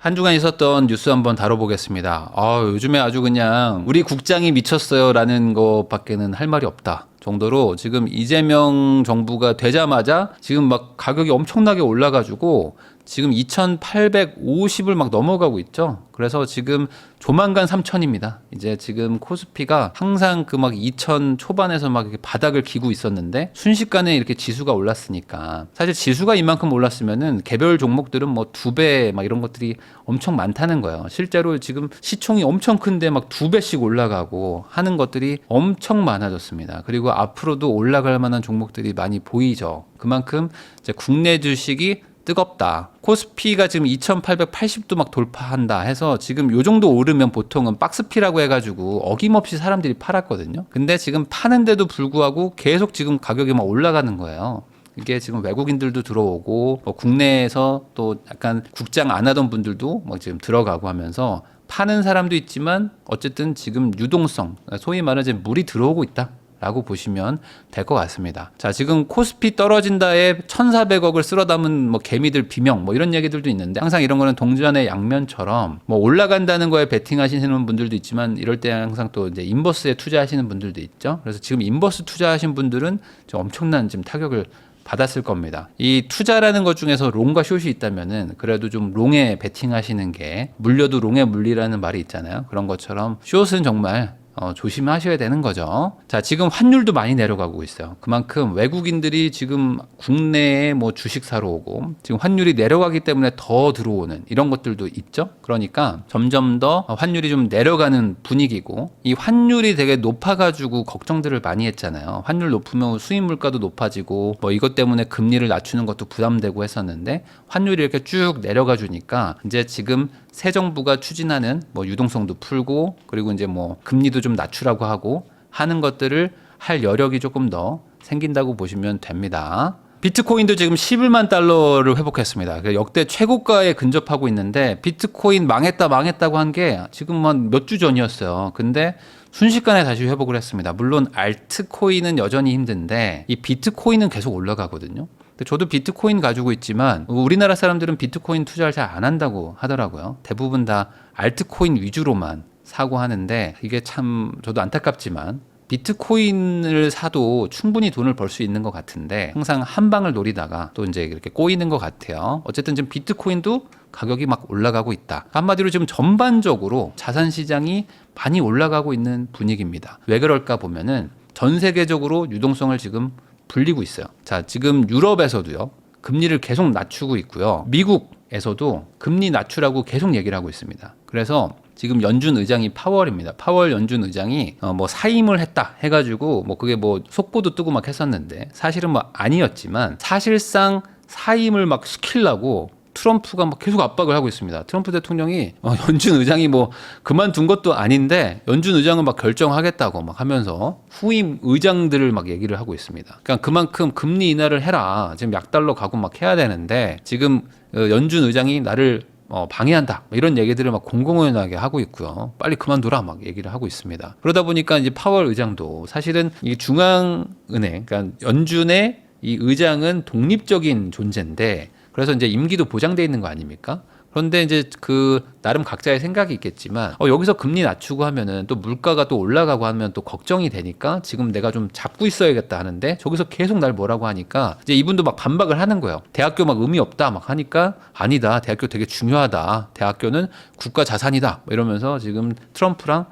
한 주간 있었던 뉴스 한번 다뤄보겠습니다. 요즘에 아주 그냥 우리 국장이 미쳤어요라는 것밖에는 할 말이 없다 정도로 지금 이재명 정부가 되자마자 지금 막 가격이 엄청나게 올라가지고 지금 2,850을 막 넘어가고 있죠. 그래서 지금 조만간 3,000입니다. 이제 지금 코스피가 항상 그 막 2,000 초반에서 막 이렇게 바닥을 기고 있었는데 순식간에 이렇게 지수가 올랐으니까 사실 지수가 이만큼 올랐으면은 개별 종목들은 뭐 2배 막 이런 것들이 엄청 많다는 거예요. 실제로 지금 시총이 엄청 큰데 막 2배씩 올라가고 하는 것들이 엄청 많아졌습니다. 그리고 앞으로도 올라갈 만한 종목들이 많이 보이죠. 그만큼 이제 국내 주식이 뜨겁다. 코스피가 지금 2,880도 막 돌파한다 해서 지금 요 정도 오르면 보통은 박스피라고 해가지고 어김없이 사람들이 팔았거든요. 근데 지금 파는데도 불구하고 계속 지금 가격이 막 올라가는 거예요. 이게 지금 외국인들도 들어오고 뭐 국내에서 또 약간 국장 안 하던 분들도 막 지금 들어가고 하면서 파는 사람도 있지만 어쨌든 지금 유동성, 소위 말하는 물이 들어오고 있다. 라고 보시면 될 것 같습니다. 자, 지금 코스피 떨어진다에 1,400억을 쓸어 담은 뭐 개미들 비명 뭐 이런 얘기들도 있는데 항상 이런 거는 동전의 양면처럼 뭐 올라간다는 거에 베팅하시는 분들도 있지만 이럴 때 항상 또 이제 인버스에 투자하시는 분들도 있죠. 그래서 지금 인버스 투자하신 분들은 좀 엄청난 지금 타격을 받았을 겁니다. 이 투자라는 것 중에서 롱과 숏이 있다면은 그래도 좀 롱에 베팅하시는 게 물려도 롱에 물리라는 말이 있잖아요. 그런 것처럼 숏은 정말 조심하셔야 되는 거죠. 자, 지금 환율도 많이 내려가고 있어요. 그만큼 외국인들이 지금 국내에 뭐 주식 사러 오고 지금 환율이 내려가기 때문에 더 들어오는 이런 것들도 있죠. 그러니까 점점 더 환율이 좀 내려가는 분위기고 이 환율이 되게 높아가지고 걱정들을 많이 했잖아요. 환율 높으면 수입 물가도 높아지고 뭐 이것 때문에 금리를 낮추는 것도 부담되고 했었는데 환율이 이렇게 쭉 내려가 주니까 이제 지금 새 정부가 추진하는 뭐 유동성도 풀고 그리고 이제 뭐 금리도 좀 낮추라고 하고 하는 것들을 할 여력이 조금 더 생긴다고 보시면 됩니다. 비트코인도 지금 11만 달러를 회복했습니다. 역대 최고가에 근접하고 있는데 비트코인 망했다고 한 게 지금 한 몇 주 전이었어요. 근데 순식간에 다시 회복을 했습니다. 물론 알트코인은 여전히 힘든데 이 비트코인은 계속 올라가거든요. 저도 비트코인 가지고 있지만 우리나라 사람들은 비트코인 투자를 잘 안 한다고 하더라고요. 대부분 다 알트코인 위주로만 사고 하는데 이게 참 저도 안타깝지만 비트코인을 사도 충분히 돈을 벌 수 있는 것 같은데 항상 한 방을 노리다가 또 이제 이렇게 꼬이는 것 같아요. 어쨌든 지금 비트코인도 가격이 막 올라가고 있다. 한마디로 지금 전반적으로 자산 시장이 많이 올라가고 있는 분위기입니다. 왜 그럴까 보면은 전 세계적으로 유동성을 지금 불리고 있어요. 자, 지금 유럽에서도요. 금리를 계속 낮추고 있고요. 미국에서도 금리 낮추라고 계속 얘기를 하고 있습니다. 그래서 지금 연준 의장이 파월입니다. 파월 연준 의장이 뭐 사임을 했다 해가지고 뭐 그게 뭐 속보도 뜨고 막 했었는데 사실은 뭐 아니었지만 사실상 사임을 막 시키려고 트럼프가 막 계속 압박을 하고 있습니다. 트럼프 대통령이 연준 의장이 뭐 그만둔 것도 아닌데 연준 의장은 막 결정하겠다고 막 하면서 후임 의장들을 막 얘기를 하고 있습니다. 그러니까 그만큼 금리 인하를 해라. 지금 약달러 가고 막 해야 되는데 지금 연준 의장이 나를 방해한다. 이런 얘기들을 막 공공연하게 하고 있고요. 빨리 그만둬라. 막 얘기를 하고 있습니다. 그러다 보니까 이제 파월 의장도 사실은 이 중앙은행, 그러니까 연준의 이 의장은 독립적인 존재인데 그래서 이제 임기도 보장돼 있는 거 아닙니까? 그런데 이제 그 나름 각자의 생각이 있겠지만 여기서 금리 낮추고 하면은 또 물가가 또 올라가고 하면 또 걱정이 되니까 지금 내가 좀 잡고 있어야겠다 하는데 저기서 계속 날 뭐라고 하니까 이제 이분도 막 반박을 하는 거예요. 대학교 막 의미 없다 막 하니까 아니다. 대학교 되게 중요하다. 대학교는 국가 자산이다. 이러면서 지금 트럼프랑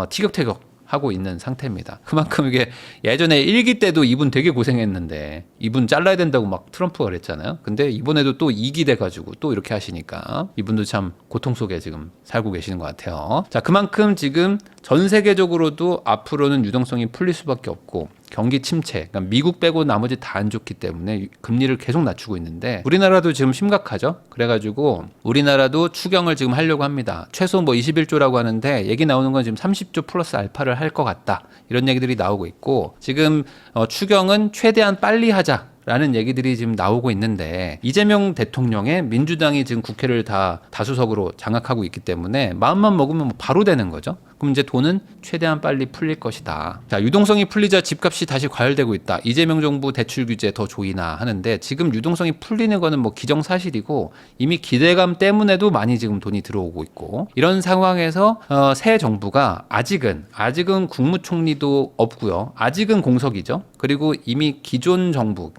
티격태격 하고 있는 상태입니다. 그만큼 이게 예전에 1기 때도 이분 되게 고생했는데 이분 잘라야 된다고 막 트럼프가 그랬잖아요. 근데 이번에도 또 2기 돼가지고 또 이렇게 하시니까 이분도 참 고통 속에 지금 살고 계시는 것 같아요. 자, 그만큼 지금 전 세계적으로도 앞으로는 유동성이 풀릴 수밖에 없고 경기 침체, 그러니까 미국 빼고 나머지 다 안 좋기 때문에 금리를 계속 낮추고 있는데 우리나라도 지금 심각하죠. 그래가지고 우리나라도 추경을 지금 하려고 합니다. 최소 뭐 21조라고 하는데 얘기 나오는 건 지금 30조 플러스 알파를 할 것 같다. 이런 얘기들이 나오고 있고 지금 추경은 최대한 빨리 하자. 라는 얘기들이 지금 나오고 있는데 이재명 대통령의 민주당이 지금 국회를 다 다수석으로 장악하고 있기 때문에 마음만 먹으면 바로 되는 거죠. 그럼 이제 돈은 최대한 빨리 풀릴 것이다. 자, 유동성이 풀리자 집값이 다시 과열되고 있다. 이재명 정부 대출 규제 더 조이나 하는데 지금 유동성이 풀리는 거는 뭐 기정사실이고 이미 기대감 때문에도 많이 지금 돈이 들어오고 있고 이런 상황에서 새 정부가 아직은 국무총리도 없고요. 아직은 공석이죠. 그리고 이미 기존 정부,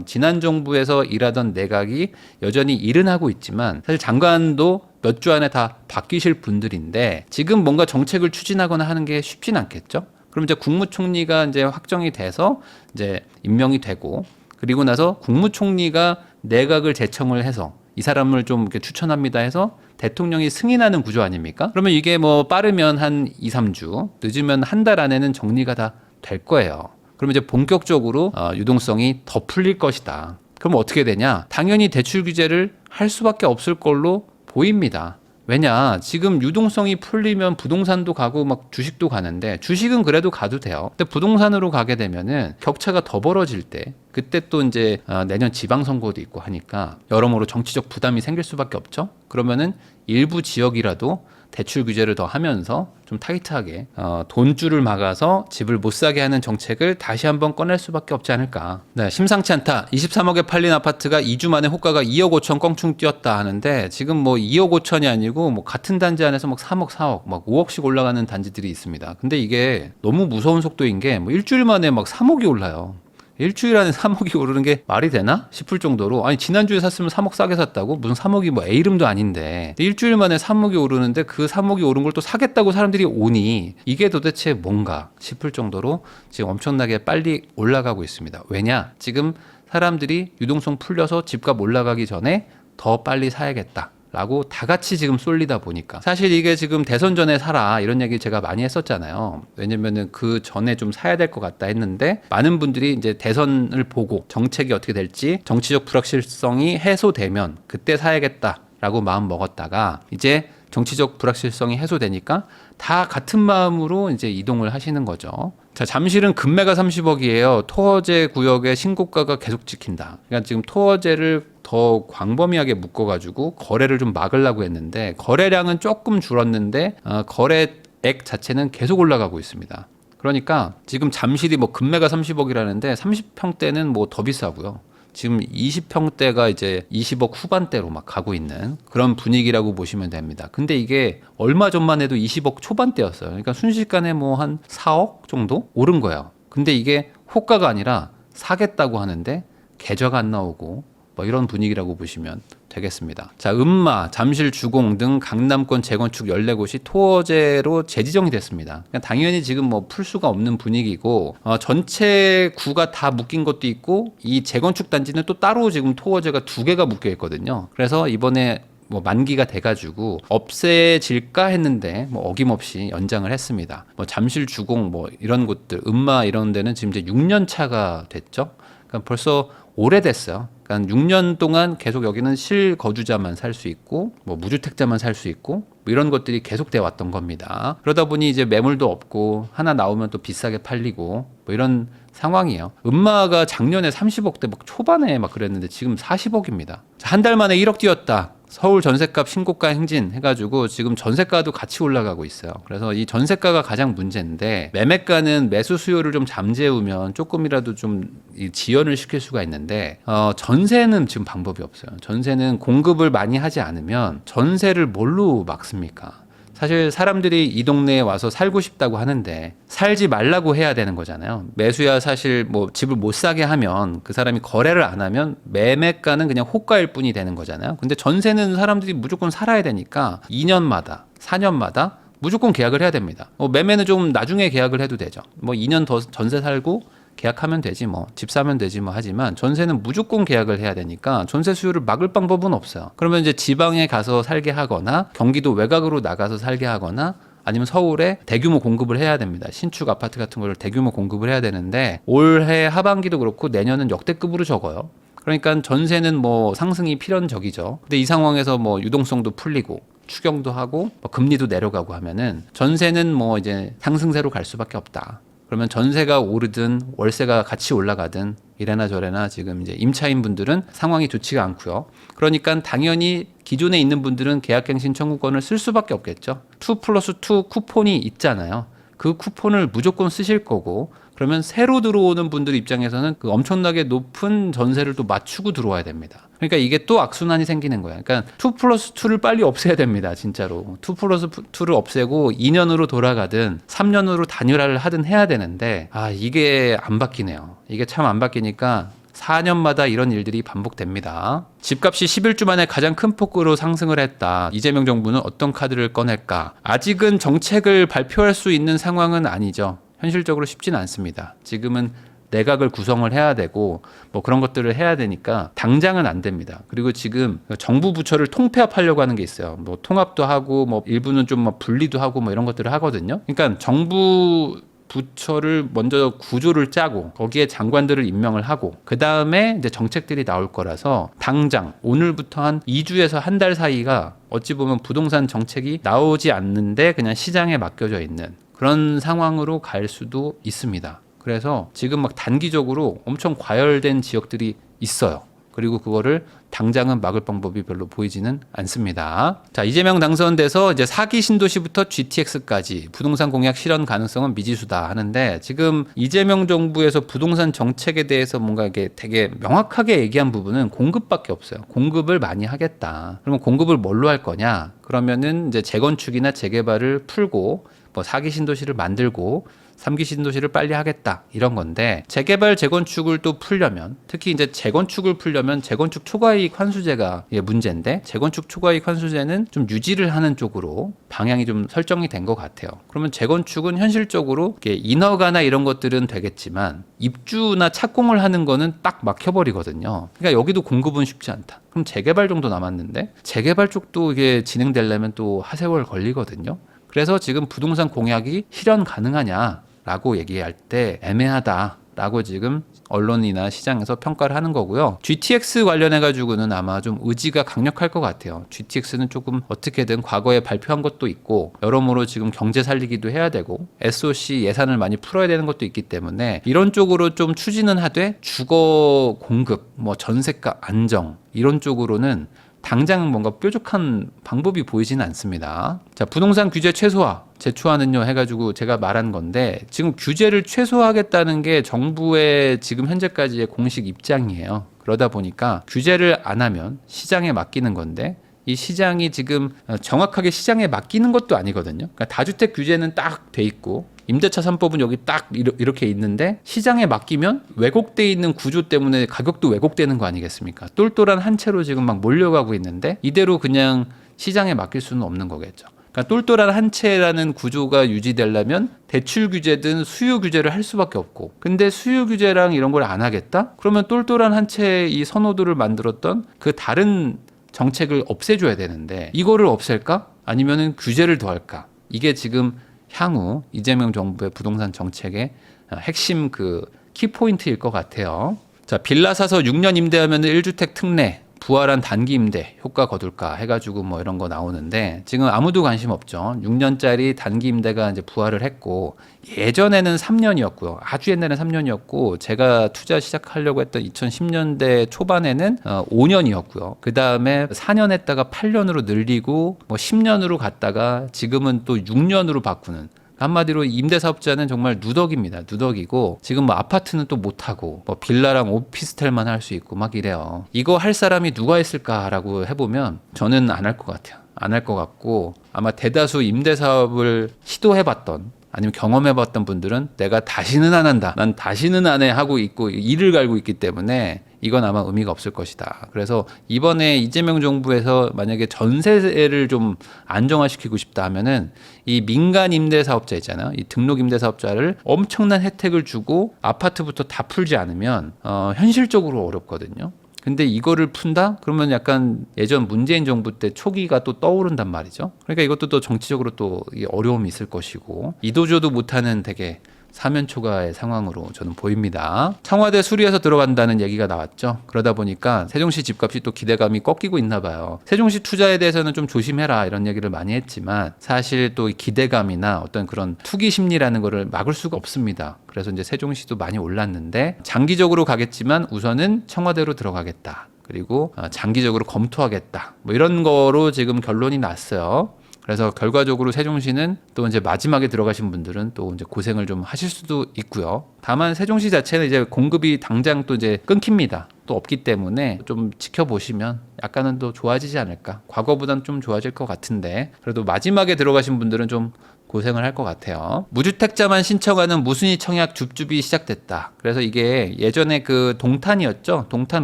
지난 정부에서 일하던 내각이 여전히 일은 하고 있지만 사실 장관도 몇 주 안에 다 바뀌실 분들인데 지금 뭔가 정책을 추진하거나 하는 게 쉽진 않겠죠. 그럼 이제 국무총리가 이제 확정이 돼서 이제 임명이 되고 그리고 나서 국무총리가 내각을 제청을 해서 이 사람을 좀 이렇게 추천합니다 해서 대통령이 승인하는 구조 아닙니까? 그러면 이게 뭐 빠르면 한 2, 3주, 늦으면 한 달 안에는 정리가 다 될 거예요. 그럼 이제 본격적으로 유동성이 더 풀릴 것이다. 그럼 어떻게 되냐? 당연히 대출 규제를 할 수밖에 없을 걸로 보입니다. 왜냐? 지금 유동성이 풀리면 부동산도 가고 막 주식도 가는데 주식은 그래도 가도 돼요. 근데 부동산으로 가게 되면은 격차가 더 벌어질 때 그때 또 이제 내년 지방선거도 있고 하니까 여러모로 정치적 부담이 생길 수밖에 없죠. 그러면은 일부 지역이라도 대출 규제를 더 하면서 좀 타이트하게 돈줄을 막아서 집을 못 사게 하는 정책을 다시 한번 꺼낼 수밖에 없지 않을까. 네, 심상치 않다. 23억에 팔린 아파트가 2주 만에 호가가 2억 5천 껑충 뛰었다 하는데 지금 뭐 2억 5천이 아니고 뭐 같은 단지 안에서 막 3억 4억 막 5억씩 올라가는 단지들이 있습니다. 근데 이게 너무 무서운 속도인 게 뭐 일주일 만에 막 3억이 올라요. 일주일 안에 3억이 오르는 게 말이 되나 싶을 정도로 아니 지난주에 샀으면 3억 싸게 샀다고? 무슨 3억이 뭐 A 이름도 아닌데 일주일 만에 3억이 오르는데 그 3억이 오른 걸 또 사겠다고 사람들이 오니 이게 도대체 뭔가 싶을 정도로 지금 엄청나게 빨리 올라가고 있습니다. 왜냐? 지금 사람들이 유동성 풀려서 집값 올라가기 전에 더 빨리 사야겠다 라고 다 같이 지금 쏠리다 보니까 사실 이게 지금 대선 전에 사라 이런 얘기 제가 많이 했었잖아요. 왜냐면은 그 전에 좀 사야 될 것 같다 했는데 많은 분들이 이제 대선을 보고 정책이 어떻게 될지 정치적 불확실성이 해소되면 그때 사야겠다라고 마음 먹었다가 이제 정치적 불확실성이 해소되니까 다 같은 마음으로 이제 이동을 하시는 거죠. 자, 잠실은 금매가 30억이에요. 토어제 구역의 신고가가 계속 찍힌다. 그러니까 지금 토어제를 더 광범위하게 묶어가지고 거래를 좀 막으려고 했는데 거래량은 조금 줄었는데 거래액 자체는 계속 올라가고 있습니다. 그러니까 지금 잠실이 뭐 금매가 30억이라는데 30평대는 뭐 더 비싸고요. 지금 20평대가 이제 20억 후반대로 막 가고 있는 그런 분위기라고 보시면 됩니다. 근데 이게 얼마 전만 해도 20억 초반대였어요. 그러니까 순식간에 뭐 한 4억 정도 오른 거예요. 근데 이게 호가가 아니라 사겠다고 하는데 계좌가 안 나오고 뭐 이런 분위기라고 보시면 되겠습니다. 자, 음마, 잠실 주공 등 강남권 재건축 14곳이 토어제로 재지정이 됐습니다. 그러니까 당연히 지금 뭐 풀 수가 없는 분위기고 전체 구가 다 묶인 것도 있고 이 재건축 단지는 또 따로 지금 토어제가 2개가 묶여 있거든요. 그래서 이번에 뭐 만기가 돼가지고 없애질까 했는데 뭐 어김없이 연장을 했습니다. 뭐 잠실 주공 뭐 이런 곳들, 음마 이런 데는 지금 이제 6년 차가 됐죠. 그러니까 벌써 오래됐어요. 그러니까 6년 동안 계속 여기는 실거주자만 살 수 있고 뭐 무주택자만 살 수 있고 뭐 이런 것들이 계속돼 왔던 겁니다. 그러다 보니 이제 매물도 없고 하나 나오면 또 비싸게 팔리고 뭐 이런 상황이에요. 음마가 작년에 30억대 막 초반에 막 그랬는데 지금 40억입니다. 한 달 만에 1억 뛰었다. 서울 전셋값 신고가 행진 해가지고 지금 전셋가도 같이 올라가고 있어요. 그래서 이 전셋가가 가장 문제인데 매매가는 매수 수요를 좀 잠재우면 조금이라도 좀 지연을 시킬 수가 있는데 전세는 지금 방법이 없어요. 전세는 공급을 많이 하지 않으면 전세를 뭘로 막습니까? 사실 사람들이 이 동네에 와서 살고 싶다고 하는데 살지 말라고 해야 되는 거잖아요. 매수야 사실 뭐 집을 못 사게 하면 그 사람이 거래를 안 하면 매매가는 그냥 호가일 뿐이 되는 거잖아요. 근데 전세는 사람들이 무조건 살아야 되니까 2년마다 4년마다 무조건 계약을 해야 됩니다. 매매는 좀 나중에 계약을 해도 되죠. 뭐 2년 더 전세 살고 계약하면 되지 뭐 집 사면 되지 뭐 하지만 전세는 무조건 계약을 해야 되니까 전세 수요를 막을 방법은 없어요. 그러면 이제 지방에 가서 살게 하거나 경기도 외곽으로 나가서 살게 하거나 아니면 서울에 대규모 공급을 해야 됩니다. 신축 아파트 같은 걸 대규모 공급을 해야 되는데 올해 하반기도 그렇고 내년은 역대급으로 적어요. 그러니까 전세는 뭐 상승이 필연적이죠. 근데 이 상황에서 뭐 유동성도 풀리고 추경도 하고 뭐 금리도 내려가고 하면은 전세는 뭐 이제 상승세로 갈 수밖에 없다. 그러면 전세가 오르든 월세가 같이 올라가든 이래나 저래나 지금 이제 임차인 분들은 상황이 좋지가 않고요. 그러니까 당연히 기존에 있는 분들은 계약갱신 청구권을 쓸 수밖에 없겠죠. 2+2 쿠폰이 있잖아요. 그 쿠폰을 무조건 쓰실 거고, 그러면 새로 들어오는 분들 입장에서는 그 엄청나게 높은 전세를 또 맞추고 들어와야 됩니다. 그러니까 이게 또 악순환이 생기는 거예요. 그러니까 2+2를 빨리 없애야 됩니다. 진짜로. 2+2를 없애고 2년으로 돌아가든 3년으로 단일화를 하든 해야 되는데, 이게 안 바뀌네요. 이게 참 안 바뀌니까 4년마다 이런 일들이 반복됩니다. 집값이 11주 만에 가장 큰 폭으로 상승을 했다. 이재명 정부는 어떤 카드를 꺼낼까? 아직은 정책을 발표할 수 있는 상황은 아니죠. 현실적으로 쉽지는 않습니다. 지금은 내각을 구성을 해야 되고 뭐 그런 것들을 해야 되니까 당장은 안 됩니다. 그리고 지금 정부 부처를 통폐합하려고 하는 게 있어요. 뭐 통합도 하고 뭐 일부는 좀 뭐 분리도 하고 뭐 이런 것들을 하거든요. 그러니까 정부 부처를 먼저 구조를 짜고 거기에 장관들을 임명을 하고 그 다음에 이제 정책들이 나올 거라서 당장 오늘부터 한 2주에서 한 달 사이가 어찌 보면 부동산 정책이 나오지 않는데 그냥 시장에 맡겨져 있는 그런 상황으로 갈 수도 있습니다. 그래서 지금 막 단기적으로 엄청 과열된 지역들이 있어요. 그리고 그거를 당장은 막을 방법이 별로 보이지는 않습니다. 자, 이재명 당선돼서 이제 4기 신도시부터 GTX까지 부동산 공약 실현 가능성은 미지수다 하는데, 지금 이재명 정부에서 부동산 정책에 대해서 뭔가 이게 되게 명확하게 얘기한 부분은 공급밖에 없어요. 공급을 많이 하겠다. 그러면 공급을 뭘로 할 거냐? 그러면은 이제 재건축이나 재개발을 풀고 뭐 4기 신도시를 만들고 3기 신도시를 빨리 하겠다 이런 건데, 재개발 재건축을 또 풀려면, 특히 이제 재건축을 풀려면 재건축 초과이익 환수제가 문제인데, 재건축 초과이익 환수제는 좀 유지를 하는 쪽으로 방향이 좀 설정이 된 것 같아요. 그러면 재건축은 현실적으로 인허가나 이런 것들은 되겠지만 입주나 착공을 하는 거는 딱 막혀버리거든요. 그러니까 여기도 공급은 쉽지 않다. 그럼 재개발 정도 남았는데 재개발 쪽도 이게 진행되려면 또 하세월 걸리거든요. 그래서 지금 부동산 공약이 실현 가능하냐라고 얘기할 때 애매하다라고 지금 언론이나 시장에서 평가를 하는 거고요. GTX 관련해 가지고는 아마 좀 의지가 강력할 것 같아요. GTX는 조금 어떻게든 과거에 발표한 것도 있고 여러모로 지금 경제 살리기도 해야 되고 SOC 예산을 많이 풀어야 되는 것도 있기 때문에 이런 쪽으로 좀 추진은 하되, 주거 공급, 뭐 전세가 안정 이런 쪽으로는 당장 뭔가 뾰족한 방법이 보이지는 않습니다. 자, 부동산 규제 최소화, 제초하는요 해가지고 제가 말한 건데, 지금 규제를 최소화하겠다는 게 정부의 지금 현재까지의 공식 입장이에요. 그러다 보니까 규제를 안 하면 시장에 맡기는 건데, 이 시장이 지금 정확하게 시장에 맡기는 것도 아니거든요. 그러니까 다주택 규제는 딱 돼 있고 임대차 3법은 여기 딱 이렇게 있는데, 시장에 맡기면 왜곡돼 있는 구조 때문에 가격도 왜곡되는 거 아니겠습니까? 똘똘한 한 채로 지금 막 몰려가고 있는데 이대로 그냥 시장에 맡길 수는 없는 거겠죠. 그러니까 똘똘한 한 채라는 구조가 유지되려면 대출 규제든 수요 규제를 할 수밖에 없고, 근데 수요 규제랑 이런 걸 안 하겠다? 그러면 똘똘한 한 채의 이 선호도를 만들었던 그 다른 정책을 없애줘야 되는데, 이거를 없앨까? 아니면은 규제를 더할까? 이게 지금 향후 이재명 정부의 부동산 정책의 핵심 그 키포인트일 것 같아요. 자, 빌라 사서 6년 임대하면 1주택 특례, 부활한 단기 임대 효과 거둘까 해가지고 뭐 이런 거 나오는데, 지금 아무도 관심 없죠. 6년짜리 단기 임대가 이제 부활을 했고, 예전에는 3년이었고요. 아주 옛날에는 3년이었고, 제가 투자 시작하려고 했던 2010년대 초반에는 5년이었고요. 그 다음에 4년 했다가 8년으로 늘리고 뭐 10년으로 갔다가 지금은 또 6년으로 바꾸는, 한마디로 임대사업자는 정말 누덕입니다. 누덕이고, 지금 뭐 아파트는 또 못하고 뭐 빌라랑 오피스텔만 할 수 있고 막 이래요. 이거 할 사람이 누가 있을까라고 해보면 저는 안 할 것 같아요. 안 할 것 같고, 아마 대다수 임대사업을 시도해봤던 아니면 경험해봤던 분들은 내가 다시는 안 한다, 난 다시는 안 해 하고 있고 이를 갈고 있기 때문에 이건 아마 의미가 없을 것이다. 그래서 이번에 이재명 정부에서 만약에 전세를 좀 안정화시키고 싶다 하면은 이 민간 임대사업자 있잖아요. 이 등록 임대사업자를 엄청난 혜택을 주고 아파트부터 다 풀지 않으면 현실적으로 어렵거든요. 근데 이거를 푼다? 그러면 약간 예전 문재인 정부 때 초기가 또 떠오른단 말이죠. 그러니까 이것도 또 정치적으로 또 어려움이 있을 것이고, 이도저도 못하는 되게 사면 초과의 상황으로 저는 보입니다. 청와대 수리해서 들어간다는 얘기가 나왔죠. 그러다 보니까 세종시 집값이 또 기대감이 꺾이고 있나 봐요. 세종시 투자에 대해서는 좀 조심해라 이런 얘기를 많이 했지만 사실 또 기대감이나 어떤 그런 투기 심리라는 거를 막을 수가 없습니다. 그래서 이제 세종시도 많이 올랐는데 장기적으로 가겠지만 우선은 청와대로 들어가겠다. 그리고 장기적으로 검토하겠다. 뭐 이런 거로 지금 결론이 났어요. 그래서 결과적으로 세종시는 또 이제 마지막에 들어가신 분들은 또 이제 고생을 좀 하실 수도 있고요. 다만 세종시 자체는 이제 공급이 당장 또 이제 끊깁니다. 또 없기 때문에 좀 지켜보시면 약간은 또 좋아지지 않을까. 과거보다는 좀 좋아질 것 같은데 그래도 마지막에 들어가신 분들은 좀 고생을 할 것 같아요. 무주택자만 신청하는 무순위 청약 줍줍이 시작됐다. 그래서 이게 예전에 그 동탄이었죠. 동탄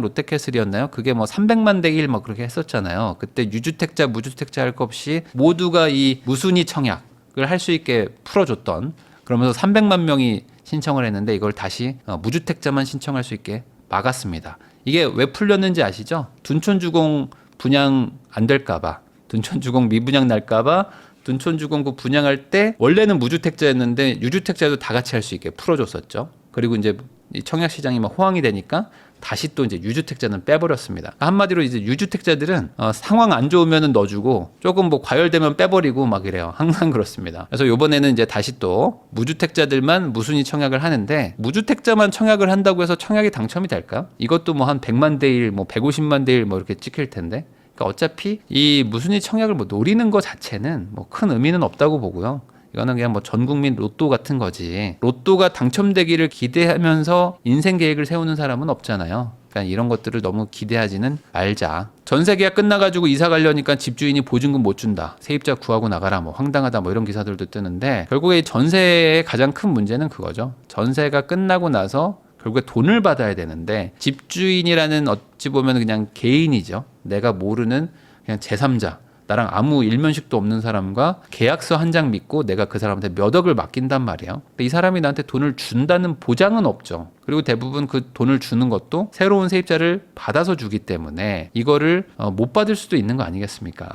롯데캐슬이었나요? 그게 뭐 300만 대 1 뭐 그렇게 했었잖아요. 그때 유주택자, 무주택자 할 것 없이 모두가 이 무순위 청약을 할 수 있게 풀어줬던 그러면서 300만 명이 신청을 했는데 이걸 다시 무주택자만 신청할 수 있게 막았습니다. 이게 왜 풀렸는지 아시죠? 둔촌주공 분양 안 될까봐, 둔촌주공 미분양 날까봐 둔촌주공구 분양할 때 원래는 무주택자였는데 유주택자도 다 같이 할 수 있게 풀어줬었죠. 그리고 이제 이 청약 시장이 막 호황이 되니까 다시 또 이제 유주택자는 빼버렸습니다. 한마디로 이제 유주택자들은 상황 안 좋으면은 넣어주고 조금 뭐 과열되면 빼버리고 막 이래요. 항상 그렇습니다. 그래서 이번에는 이제 다시 또 무주택자들만 무순위 청약을 하는데 무주택자만 청약을 한다고 해서 청약이 당첨이 될까? 이것도 뭐 한 100만 대 1, 뭐 150만 대 1 뭐 이렇게 찍힐 텐데. 그러니까 어차피 이 무순위 청약을 뭐 노리는 것 자체는 뭐 큰 의미는 없다고 보고요. 이거는 그냥 뭐 전 국민 로또 같은 거지. 로또가 당첨되기를 기대하면서 인생 계획을 세우는 사람은 없잖아요. 그러니까 이런 것들을 너무 기대하지는 말자. 전세 계약 끝나가지고 이사 가려니까 집주인이 보증금 못 준다. 세입자 구하고 나가라. 뭐 황당하다. 뭐 이런 기사들도 뜨는데 결국에 전세의 가장 큰 문제는 그거죠. 전세가 끝나고 나서 결국에 돈을 받아야 되는데 집주인이라는 어찌 보면 그냥 개인이죠. 내가 모르는 그냥 제3자. 나랑 아무 일면식도 없는 사람과 계약서 한 장 믿고 내가 그 사람한테 몇 억을 맡긴단 말이에요. 근데 이 사람이 나한테 돈을 준다는 보장은 없죠. 그리고 대부분 그 돈을 주는 것도 새로운 세입자를 받아서 주기 때문에 이거를 못 받을 수도 있는 거 아니겠습니까?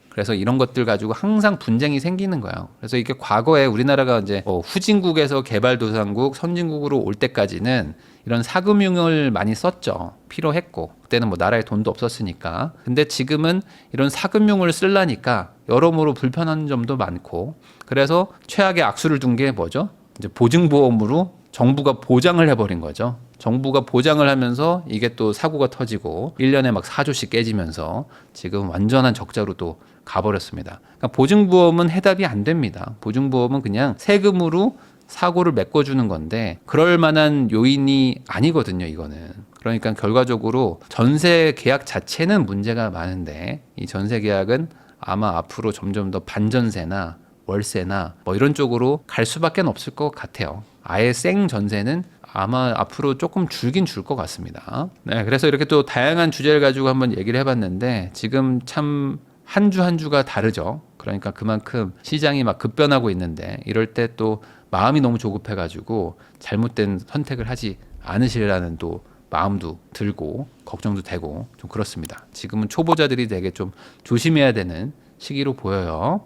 그래서 이런 것들 가지고 항상 분쟁이 생기는 거예요. 그래서 이게 과거에 우리나라가 이제 후진국에서 개발도상국, 선진국으로 올 때까지는 이런 사금융을 많이 썼죠. 필요했고 그때는 뭐 나라에 돈도 없었으니까. 근데 지금은 이런 사금융을 쓰려니까 여러모로 불편한 점도 많고 그래서 최악의 악수를 둔 게 뭐죠? 이제 보증보험으로 정부가 보장을 해버린 거죠. 정부가 보장을 하면서 이게 또 사고가 터지고 1년에 막 4조씩 깨지면서 지금 완전한 적자로 또 가버렸습니다. 그러니까 보증보험은 해답이 안 됩니다. 보증보험은 그냥 세금으로 사고를 메꿔주는 건데 그럴 만한 요인이 아니거든요, 이거는. 그러니까 결과적으로 전세 계약 자체는 문제가 많은데 이 전세 계약은 아마 앞으로 점점 더 반전세나 월세나 뭐 이런 쪽으로 갈 수밖에 없을 것 같아요. 아예 생 전세는 아마 앞으로 조금 줄긴 줄 것 같습니다. 네, 그래서 이렇게 또 다양한 주제를 가지고 한번 얘기를 해봤는데 지금 참 한 주 한 주가 다르죠. 그러니까 그만큼 시장이 막 급변하고 있는데 이럴 때 또 마음이 너무 조급해가지고 잘못된 선택을 하지 않으시라는 또 마음도 들고 걱정도 되고 좀 그렇습니다. 지금은 초보자들이 되게 좀 조심해야 되는 시기로 보여요.